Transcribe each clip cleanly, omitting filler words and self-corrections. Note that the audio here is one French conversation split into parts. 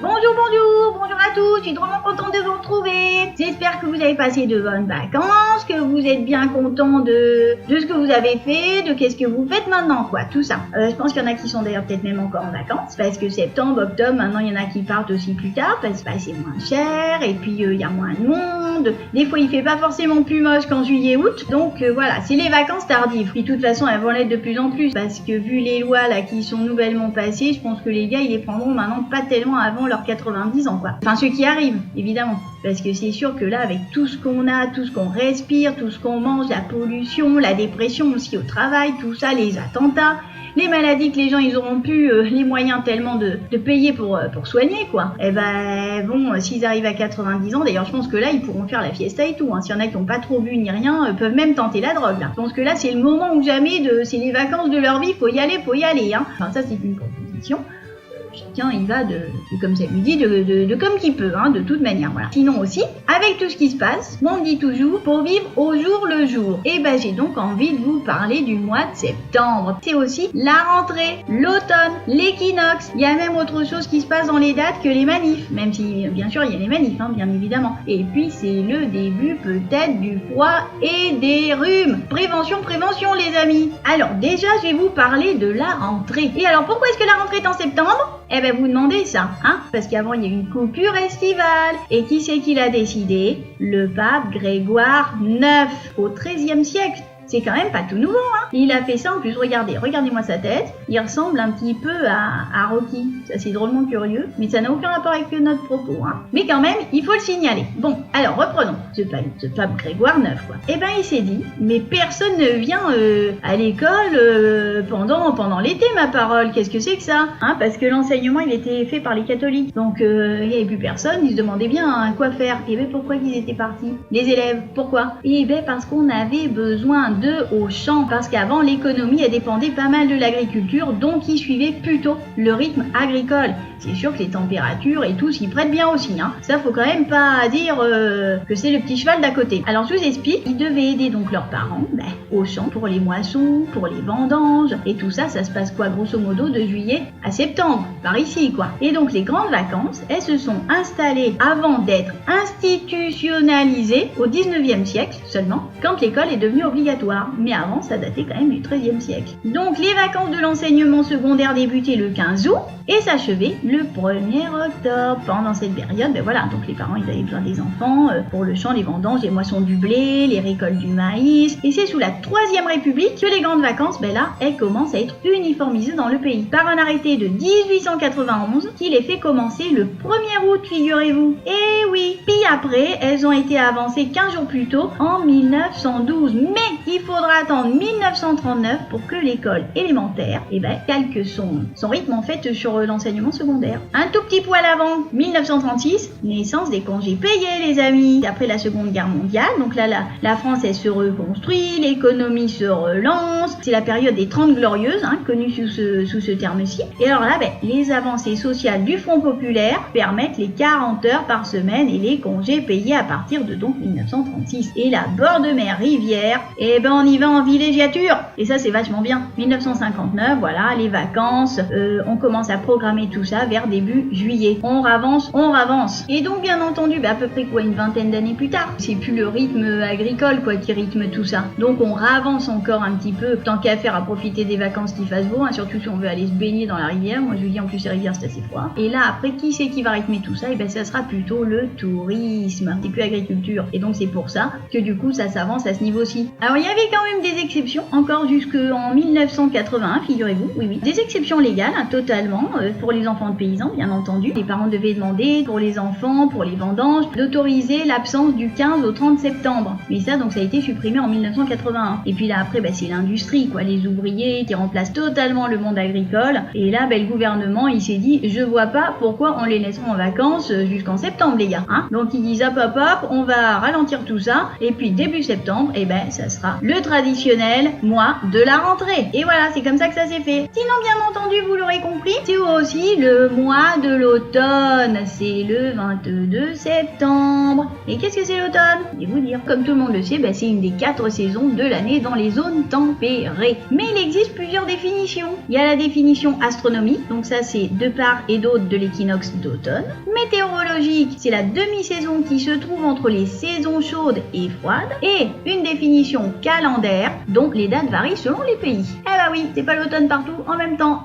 Bonjour à tous, je suis drôlement contente de vous retrouver. J'espère que vous avez passé de bonnes vacances, que vous êtes bien contents de ce que vous avez fait, de qu'est-ce que vous faites maintenant, quoi, tout ça. Je pense qu'il y en a qui sont d'ailleurs peut-être même encore en vacances, parce que septembre, octobre, maintenant il y en a qui partent aussi plus tard, parce que c'est moins cher, et puis il y a moins de monde. Des fois il fait pas forcément plus moche qu'en juillet, août, donc voilà, c'est les vacances tardives. Puis de toute façon elles vont l'être de plus en plus, parce que vu les lois là qui sont nouvellement passées, je pense que les gars ils les prendront maintenant pas tellement avant leurs 90 ans, quoi. Enfin, ceux qui arrivent, évidemment. Parce que c'est sûr que là, avec tout ce qu'on a, tout ce qu'on respire, tout ce qu'on mange, la pollution, la dépression aussi au travail, tout ça, les attentats, les maladies que les gens, ils auront plus les moyens tellement de payer pour soigner, quoi. Eh ben, bon, s'ils arrivent à 90 ans, d'ailleurs, je pense que là, ils pourront faire la fiesta et tout, hein. S'il y en a qui n'ont pas trop bu ni rien, peuvent même tenter la drogue, là. Je pense que là, c'est le moment où jamais c'est les vacances de leur vie, faut y aller, hein. Enfin, ça, c'est une proposition. Chacun il va de comme ça lui dit, de comme qu'il peut, hein, de toute manière, voilà. Sinon aussi, avec tout ce qui se passe, on dit toujours pour vivre au jour le jour. Et ben j'ai donc envie de vous parler du mois de septembre. C'est aussi la rentrée, l'automne, l'équinoxe. Il y a même autre chose qui se passe dans les dates que les manifs, même si bien sûr il y a les manifs, hein, bien évidemment. Et puis c'est le début peut-être du froid et des rhumes. Prévention les amis. Alors déjà je vais vous parler de la rentrée. Et alors pourquoi est-ce que la rentrée est en septembre ? Eh ben vous demandez ça, hein, parce qu'avant il y a eu une coupure estivale. Et qui c'est qui l'a décidé ? Le pape Grégoire IX, au XIIIe siècle. C'est quand même pas tout nouveau, hein. Il a fait ça en plus, regardez-moi sa tête. Il ressemble un petit peu à Rocky. Ça c'est drôlement curieux, mais ça n'a aucun rapport avec notre propos, hein. Mais quand même, il faut le signaler. Bon, alors reprenons. Ce pape Grégoire IX, quoi. Eh ben il s'est dit, mais personne ne vient à l'école pendant l'été, ma parole. Qu'est-ce que c'est que ça, hein? Parce que l'enseignement il était fait par les catholiques. Donc il n'y avait plus personne, ils se demandaient bien hein, quoi faire. Et ben pourquoi ils étaient partis? Les élèves, pourquoi? Et ben parce qu'on avait besoin au champ, parce qu'avant l'économie elle dépendait pas mal de l'agriculture, donc ils suivaient plutôt le rythme agricole. C'est sûr que les températures et tout s'y prêtent bien aussi, hein. Ça faut quand même pas dire que c'est le petit cheval d'à côté. Alors je vous explique, ils devaient aider donc leurs parents au champ pour les moissons, pour les vendanges, et tout ça, ça se passe quoi grosso modo de juillet à septembre, par ici quoi. Et donc les grandes vacances, elles se sont installées avant d'être institutionnalisées au 19e siècle seulement, quand l'école est devenue obligatoire. Mais avant, ça datait quand même du XIIIe siècle. Donc les vacances de l'enseignement secondaire débutaient le 15 août et s'achevaient le 1er octobre. Pendant cette période, voilà, donc les parents ils avaient besoin des enfants pour le champ, les vendanges, les moissons du blé, les récoltes du maïs. Et c'est sous la Troisième République que les grandes vacances, là, elles commencent à être uniformisées dans le pays. Par un arrêté de 1891 qui les fait commencer le 1er août, figurez-vous. Et oui, puis après, elles ont été avancées 15 jours plus tôt, en 1912. Mais il faudra attendre 1939 pour que l'école élémentaire calque son rythme en fait sur l'enseignement secondaire. Un tout petit poil avant, 1936, naissance des congés payés les amis. Après la Seconde Guerre mondiale, donc là la France elle se reconstruit, l'économie se relance, c'est la période des 30 glorieuses, hein, connue sous ce terme-ci. Et alors là, les avancées sociales du Front populaire permettent les 40 heures par semaine et les congés payés à partir de donc 1936. Et la bord de mer rivière, on y va en villégiature. Et ça c'est vachement bien. 1959, voilà, les vacances, on commence à programmer tout ça vers début juillet. On ravance. Et donc bien entendu, à peu près une vingtaine d'années plus tard, c'est plus le rythme agricole qui rythme tout ça. Donc on ravance encore un petit peu, tant qu'à faire à profiter des vacances qui fassent beau, hein, surtout si on veut aller se baigner dans la rivière. Moi je vous dis en plus les rivières c'est assez froid. Et là après qui c'est qui va rythmer tout ça? Ça sera plutôt le tourisme. C'est plus agriculture. Et donc c'est pour ça que du coup ça s'avance à ce niveau-ci. Alors il y avait quand même des exceptions, encore jusqu'en 1981, figurez-vous, oui. Des exceptions légales, hein, totalement, pour les enfants de paysans, bien entendu. Les parents devaient demander, pour les enfants, pour les vendanges, d'autoriser l'absence du 15 au 30 septembre. Mais ça, donc, ça a été supprimé en 1981. Et puis là, après, c'est l'industrie, les ouvriers qui remplacent totalement le monde agricole. Et là, le gouvernement, il s'est dit, je vois pas pourquoi on les laissera en vacances jusqu'en septembre, les gars, hein. Donc, ils disent, hop, on va ralentir tout ça. Et puis, début septembre, ça sera le traditionnel mois de la rentrée. Et voilà, c'est comme ça que ça s'est fait. Sinon, bien entendu, vous l'aurez compris, c'est aussi le mois de l'automne. C'est le 22 septembre. Et qu'est-ce que c'est l'automne? Je vais vous dire. Comme tout le monde le sait, c'est une des 4 saisons de l'année dans les zones tempérées. Mais il existe plusieurs définitions. Il y a la définition astronomique, donc ça c'est de part et d'autre de l'équinoxe d'automne. Météorologique, c'est la demi-saison qui se trouve entre les saisons chaudes et froides. Et une définition calendaire, donc les dates varient selon les pays. Eh bah oui, c'est pas l'automne partout en même temps.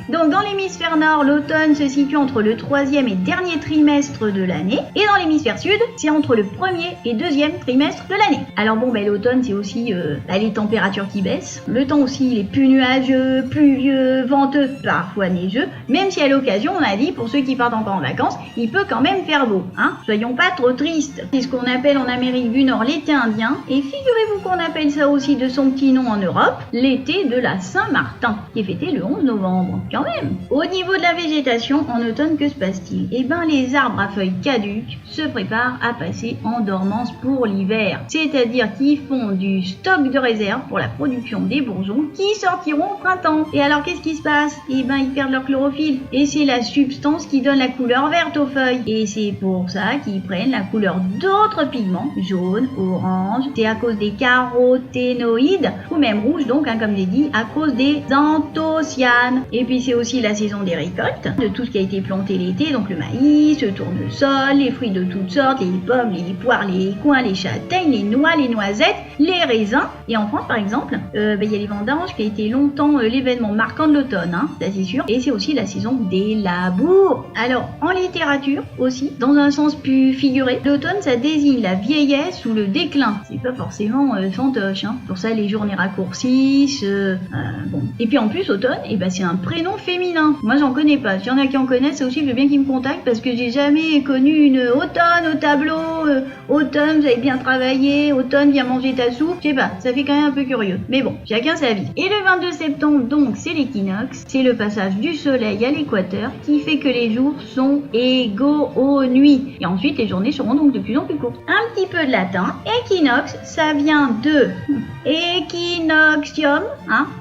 Donc dans l'hémisphère nord, l'automne se situe entre le 3e et dernier trimestre de l'année. Et dans l'hémisphère sud, c'est entre le 1er et 2e trimestre de l'année. Alors bon, l'automne c'est aussi les températures qui baissent. Le temps aussi, il est plus nuageux, pluvieux, venteux, parfois neigeux. Même si à l'occasion, on a dit, pour ceux qui partent encore en vacances, il peut quand même faire beau. Soyons pas trop tristes. C'est ce qu'on appelle en Amérique du Nord l'été indien. Et figurez-vous qu'on appelle ça aussi de son petit nom en Europe, l'été de la Saint-Martin, qui est fêté le 11 novembre. Quand même. Au niveau de la végétation, en automne, que se passe-t-il? Les arbres à feuilles caduques se préparent à passer en dormance pour l'hiver. C'est-à-dire qu'ils font du stock de réserve pour la production des bourgeons qui sortiront au printemps. Et alors qu'est-ce qui se passe? Ils perdent leur chlorophylle. Et c'est la substance qui donne la couleur verte aux feuilles. Et c'est pour ça qu'ils prennent la couleur d'autres pigments, jaune, orange. C'est à cause des caroténoïdes, ou même rouge donc, comme j'ai dit, à cause des anthocyanes. Et puis c'est aussi la saison des récoltes, de tout ce qui a été planté l'été, donc le maïs, le tournesol, les fruits de toutes sortes, les pommes, les poires, les coings, les châtaignes, les noix, les noisettes, les raisins. Et en France par exemple, il y a les vendanges qui a été longtemps l'événement marquant de l'automne, ça c'est sûr. Et c'est aussi la saison des labours. Alors en littérature aussi, dans un sens plus figuré, l'automne ça désigne la vieillesse ou le déclin. C'est pas forcément fantoche, Pour ça les journées raccourcissent. Bon. Et puis en plus automne, c'est un prénom féminin. Moi j'en connais pas. S'il y en a qui en connaissent, c'est aussi je veux bien qu'ils me contactent parce que j'ai jamais connu une automne au tableau. Automne, vous avez bien travaillé. Automne, viens manger ta soupe. Je sais pas, ça fait quand même un peu curieux. Mais bon, chacun sa vie. Et le 22 septembre, donc, c'est l'équinoxe. C'est le passage du soleil à l'équateur qui fait que les jours sont égaux aux nuits. Et ensuite, les journées seront donc de plus en plus courtes. Un petit peu de latin. Équinoxe, ça vient de équinoxium,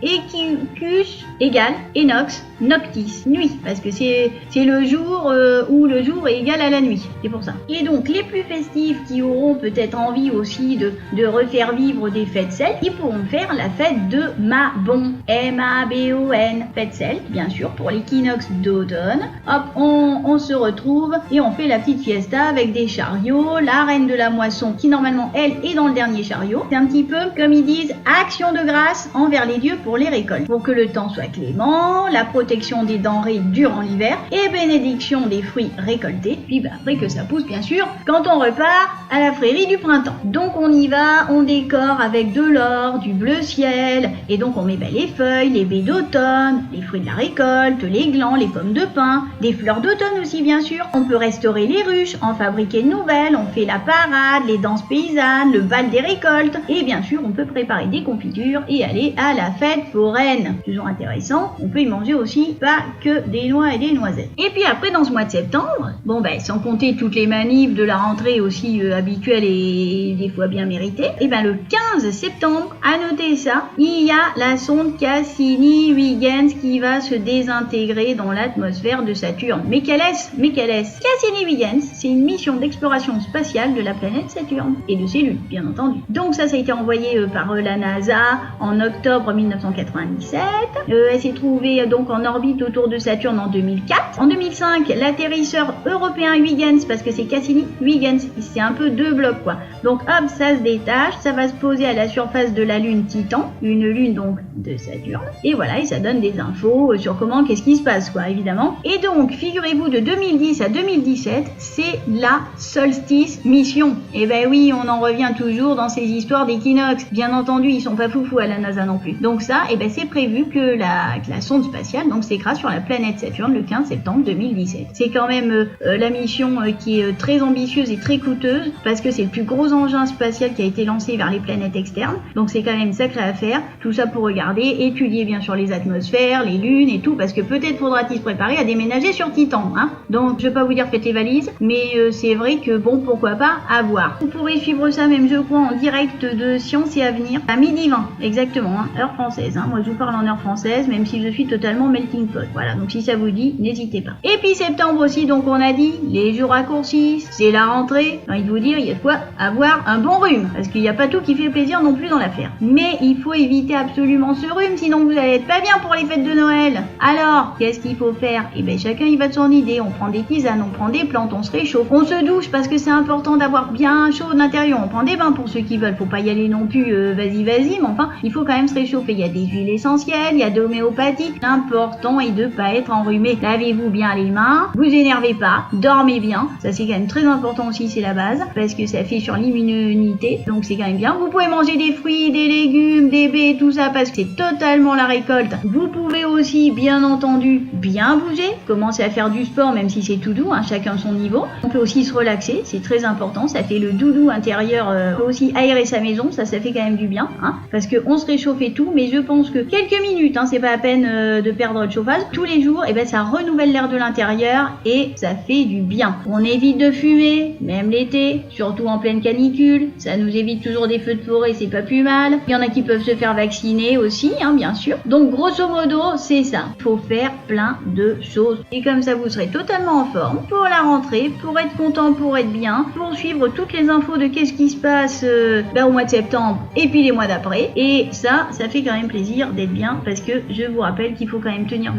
Equicus égale enox, noctis, nuit. Parce que c'est le jour où le jour est égal à la nuit. C'est pour ça. Et donc, les plus festifs qui auront peut-être envie aussi de refaire vivre des fêtes celtes, ils pourront faire la fête de Mabon, M-A-B-O-N, fête celte, bien sûr, pour l'équinoxe d'automne. Hop, on se retrouve et on fait la petite fiesta avec des chariots, la reine de la moisson qui normalement, elle, est dans le dernier chariot. C'est un petit peu, comme ils disent, action de grâce envers les dieux pour les récoltes. Pour que le temps soit clément, la protection des denrées durant l'hiver et bénédiction des fruits récoltés. Puis après que ça pousse, bien sûr, quand on repart à la prairie du printemps. Donc on y va, on décore avec de l'or, du bleu ciel, et donc on met les feuilles, les baies d'automne, les fruits de la récolte, les glands, les pommes de pin, des fleurs d'automne aussi bien sûr. On peut restaurer les ruches, en fabriquer de nouvelles, on fait la parade, les danses paysannes, le bal des récoltes, et bien sûr on peut préparer des confitures et aller à la fête foraine. Toujours intéressant, on peut y manger aussi pas que des noix et des noisettes. Et puis après dans ce mois de septembre, sans compter toutes les manifs de la rentrée aussi habituelles et des fois bien méritées, le 15 septembre, à noter ça, il y a la sonde Cassini-Huygens qui va se désintégrer dans l'atmosphère de Saturne. Mais quelle est-ce Cassini-Huygens, c'est une mission d'exploration spatiale de la planète Saturne et de ses lunes, bien entendu. Donc ça a été envoyé par la NASA en octobre 1997. Elle s'est trouvée donc en orbite autour de Saturne en 2004. En 2005, l'atterrisseur européen Huygens, parce que c'est Cassini-Huygens, c'est un peu deux blocs quoi. Donc hop, ça se détache, ça va se poser à la surface de la lune Titan, une lune donc de Saturne. Et voilà, et ça donne des infos sur qu'est-ce qui se passe quoi, évidemment. Et donc, figurez-vous, de 2010 à 2017, c'est la solstice mission. Et oui, on en revient toujours dans ces histoires d'équinoxe. Bien entendu, ils sont pas foufous à la NASA non plus. Donc ça, c'est prévu que la sonde spatiale donc s'écrase sur la planète Saturne le 15 septembre 2017. C'est quand même la mission qui est très ambitieuse et très coûteuse parce que c'est le plus gros engin spatial qui a été lancé vers les planètes externes. Donc c'est quand même sacré à faire. Tout ça pour regarder, étudier bien sûr les atmosphères, les lunes et tout, parce que peut-être faudra-t-il se préparer à déménager sur Titan. Donc je vais pas vous dire faites les valises, mais c'est vrai que pourquoi pas, à voir. Vous pourrez suivre ça même je crois en direct de de Sciences et Avenir à 12h20, exactement, hein, heure française. Hein. Moi, je vous parle en heure française, même si je suis totalement melting pot. Voilà, donc si ça vous dit, n'hésitez pas. Et puis septembre aussi, donc on a dit, les jours raccourcissent, c'est la rentrée. J'ai envie de vous dire, il y a de quoi avoir un bon rhume, parce qu'il n'y a pas tout qui fait plaisir non plus dans l'affaire. Mais il faut éviter absolument ce rhume, sinon vous allez être pas bien pour les fêtes de Noël. Alors, qu'est-ce qu'il faut faire? Eh ben chacun il va de son idée. On prend des tisanes, on prend des plantes, on se réchauffe, on se douche parce que c'est important d'avoir bien chaud de l'intérieur. On prend des bains pour ceux qui veulent. Faut pas y aller non plus, vas-y, mais enfin, il faut quand même se réchauffer. Il y a des huiles essentielles, il y a de l'homéopathie. L'important est de pas être enrhumé. Lavez-vous bien les mains, vous énervez pas, dormez bien. Ça c'est quand même très important aussi, c'est la base, parce que ça fait sur l'immunité. Donc c'est quand même bien. Vous pouvez manger des fruits, des légumes, des baies, tout ça, parce que c'est totalement la récolte. Vous pouvez aussi, bien entendu, bien bouger, commencer à faire du sport, même si c'est tout doux, hein, chacun son niveau. On peut aussi se relaxer, c'est très important, ça fait le doudou intérieur, on peut aussi aérer sa maison, ça fait quand même du bien, hein, parce qu'on se réchauffe et tout, mais je pense que quelques minutes, hein, c'est pas la peine de perdre le chauffage, tous les jours, et ben ça renouvelle l'air de l'intérieur et ça fait du bien. On évite de fumer, même l'été, surtout en pleine canicule, ça nous évite toujours des feux de forêt, c'est pas plus mal. Il y en a qui peuvent se faire vacciner aussi, hein, bien sûr. Donc grosso modo, c'est ça, faut faire plein de choses. Et comme ça, vous serez totalement en forme pour la rentrée, pour être content, pour être bien, pour suivre toutes les infos de qu'est-ce qui se passe au mois de septembre et puis les mois d'après. Et ça fait quand même plaisir d'être bien parce que je vous rappelle qu'il faut quand même tenir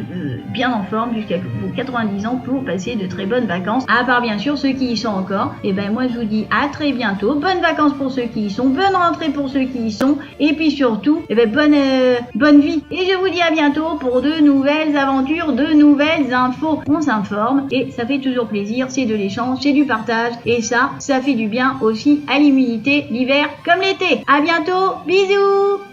bien en forme jusqu'à vos 90 ans pour passer de très bonnes vacances. À part bien sûr ceux qui y sont encore. Et ben moi je vous dis à très bientôt. Bonnes vacances pour ceux qui y sont, bonne rentrée pour ceux qui y sont. Et puis surtout, bonne vie. Et je vous dis à bientôt pour de nouvelles aventures, de nouvelles infos. On s'informe et ça fait toujours plaisir, c'est de l'échange, c'est du partage et ça fait du bien aussi à l'immunité l'hiver comme l'été. À bientôt, bisous.